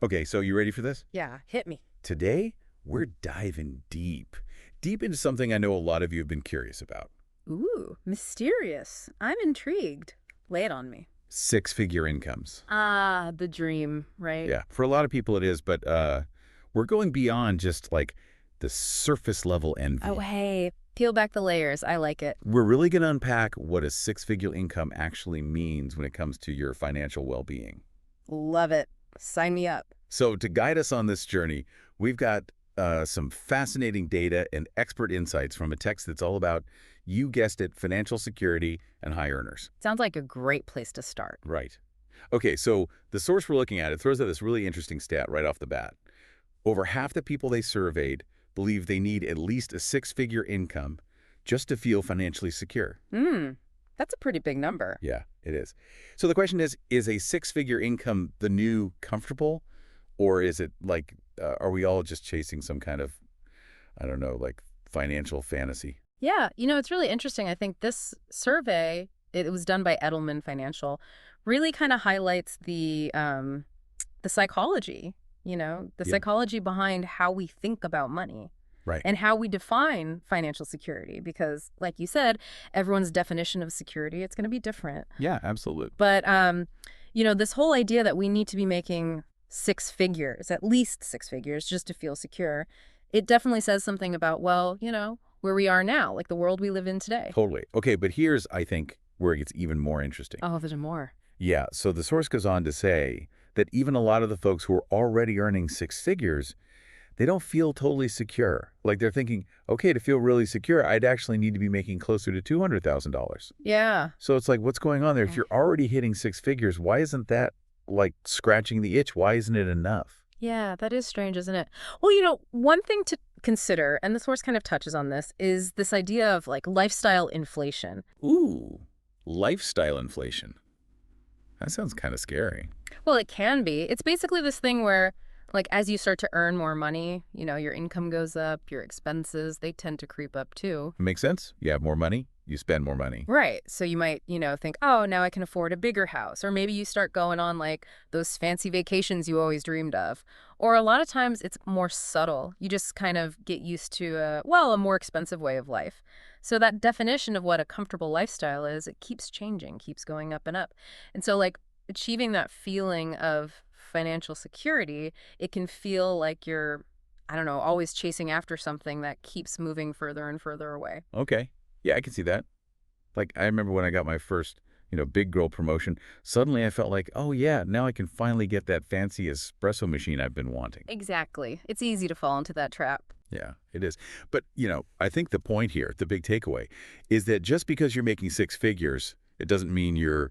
Okay, so you ready for this? Yeah, hit me. Today, we're diving deep into something I know a lot of you have been curious about. Ooh, mysterious. I'm intrigued. Lay it on me. Six-figure incomes. Ah, the dream, right? Yeah, for a lot of people it is, but we're going beyond just like the surface level Oh, envy. hey, peel back the layers. I like it. We're really going to unpack what a six-figure income actually means when it comes to your financial well-being. Love it. Sign me up. So to guide us on this journey, we've got some fascinating data and expert insights from a text that's all about, you guessed it, financial security and high earners. Sounds like a great place to start. Right. Okay, so the source we're looking at, it throws out this really interesting stat right off the bat. Over half the people they surveyed believe they need at least a six-figure income just to feel financially secure. Hmm, that's a pretty big number. Yeah, it is. So the question is a six-figure income the new comfortable? Or is it like, are we all just chasing some kind of, I don't know, like financial fantasy? Yeah, it's really interesting. I think this survey, it was done by Edelman Financial, really kind of highlights the psychology, the Yeah, psychology behind how we think about money right. and how we define financial security. Because, like you said, everyone's definition of security, it's going to be different. Yeah, absolutely. But, this whole idea that we need to be making six figures, at least six figures, just to feel secure, it definitely says something about, well, where we are now, like the world we live in today. Totally. Okay, but here's, I think, where it gets even more interesting. Oh, there's more. Yeah, so the source goes on to say that even a lot of the folks who are already earning six figures, they don't feel totally secure. Like they're thinking, okay, to feel really secure, I'd actually need to be making closer to $200,000. Yeah. So it's like, what's going on there? If you're already hitting six figures, why isn't that like scratching the itch? Why isn't it enough? Yeah, that is strange, isn't it? Well, one thing to consider, and the source kind of touches on this, is this idea of like lifestyle inflation. Ooh, lifestyle inflation. That sounds kind of scary. Well, it can be. It's basically this thing where, like, as you start to earn more money, your income goes up, your expenses, they tend to creep up too. Makes sense? You have more money, you spend more money. Right. So you might, think, oh, now I can afford a bigger house. Or maybe you start going on like those fancy vacations you always dreamed of. Or a lot of times it's more subtle. You just kind of get used to, a more expensive way of life. So that definition of what a comfortable lifestyle is, it keeps changing, keeps going up and up. And so, like, achieving that feeling of financial security, it can feel like you're, I don't know, always chasing after something that keeps moving further and further away. Okay. Yeah, I can see that. Like, I remember when I got my first, big girl promotion, suddenly I felt like, oh yeah, now I can finally get that fancy espresso machine I've been wanting. Exactly. It's easy to fall into that trap. Yeah, it is. But, I think the point here, the big takeaway, is that just because you're making six figures, it doesn't mean you're,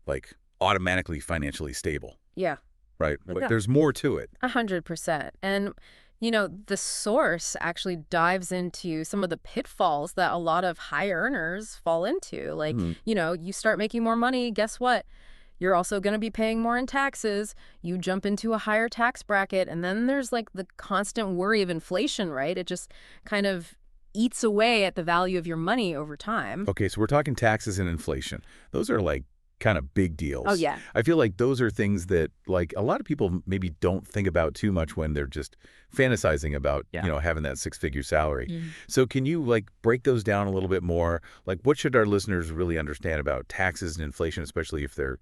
like, automatically financially stable, Yeah. right? Like, Yeah. there's more to it. 100%. And, the source actually dives into some of the pitfalls that a lot of high earners fall into. Like, Hmm. you start making more money, guess what? You're also going to be paying more in taxes. You jump into a higher tax bracket, and then there's like the constant worry of inflation, right? It just kind of eats away at the value of your money over time. Okay, so we're talking taxes and inflation. Those are, like, kind of big deals. Oh, yeah. I feel like those are things that, like, a lot of people maybe don't think about too much when they're just fantasizing about, Yeah. having that six-figure salary. Mhm. So can you, like, break those down a little bit more? Like, what should our listeners really understand about taxes and inflation, especially if they're,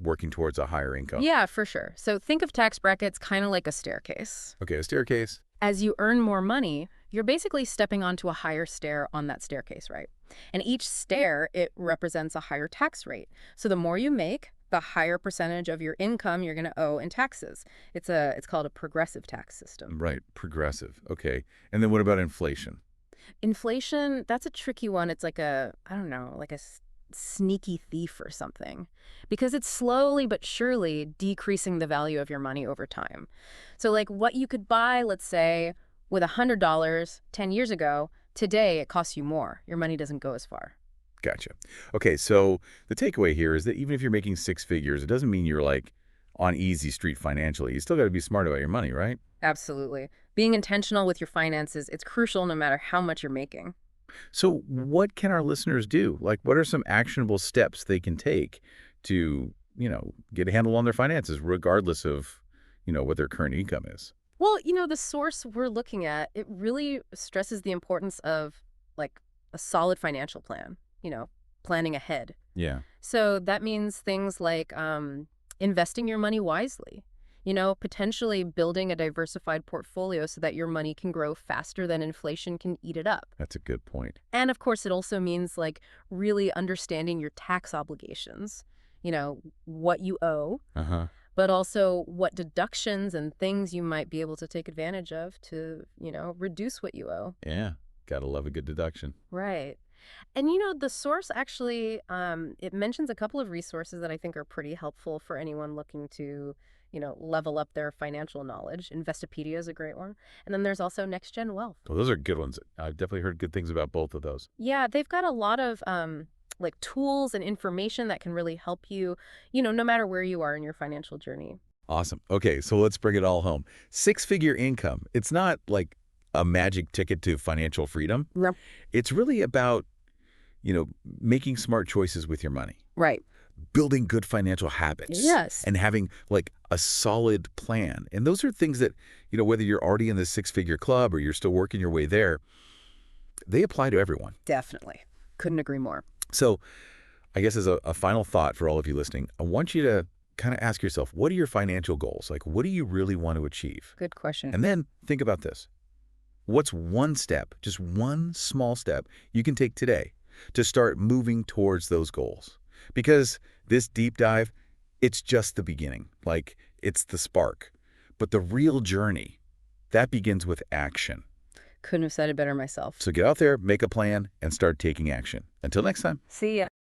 working towards a higher income? Yeah, for sure. So think of tax brackets kind of like a staircase. Okay, a staircase. As you earn more money, you're basically stepping onto a higher stair on that staircase, right? And each stair, it represents a higher tax rate. So the more you make, the higher percentage of your income you're going to owe in taxes. It's called a progressive tax system. Right, progressive. Okay. And then what about inflation? Inflation, that's a tricky one. It's like I don't know, like a sneaky thief or something, because it's slowly but surely decreasing the value of your money over time. So like what you could buy, let's say, with $100 10 years ago, today it costs you more. Your money doesn't go as far. Gotcha. Okay, so the takeaway here is that even if you're making six figures, it doesn't mean you're, like, on easy street financially. You still got to be smart about your money, right? Absolutely. Being intentional with your finances, it's crucial no matter how much you're making. So what can our listeners do? Like, what are some actionable steps they can take to, get a handle on their finances, regardless of, what their current income is. Well, the source we're looking at, it really stresses the importance of like a solid financial plan, planning ahead. Yeah. So that means things like investing your money wisely, potentially building a diversified portfolio so that your money can grow faster than inflation can eat it up. That's a good point. And of course, it also means like really understanding your tax obligations, what you owe, Uh-huh. but also what deductions and things you might be able to take advantage of to, reduce what you owe. Yeah. Gotta love a good deduction. Right. And the source actually, it mentions a couple of resources that I think are pretty helpful for anyone looking to, level up their financial knowledge. Investopedia is a great one. And then there's also NextGen Wealth. Well, those are good ones. I've definitely heard good things about both of those. Yeah, they've got a lot of like tools and information that can really help you, no matter where you are in your financial journey. Awesome. Okay, so let's bring it all home. Six-figure income. It's not like a magic ticket to financial freedom. Yep. It's really about, making smart choices with your money, Right. building good financial habits. Yes. And having like a solid plan. And those are things that, whether you're already in the six-figure club or you're still working your way there, they apply to everyone. Definitely. Couldn't agree more. So I guess as a final thought for all of you listening, I want you to kind of ask yourself, what are your financial goals? Like, what do you really want to achieve? Good question. And then think about this. What's one step, just one small step you can take today to start moving towards those goals? Because this deep dive, it's just the beginning. Like, it's the spark. But the real journey, that begins with action. Couldn't have said it better myself. So get out there, make a plan, and start taking action. Until next time. See ya.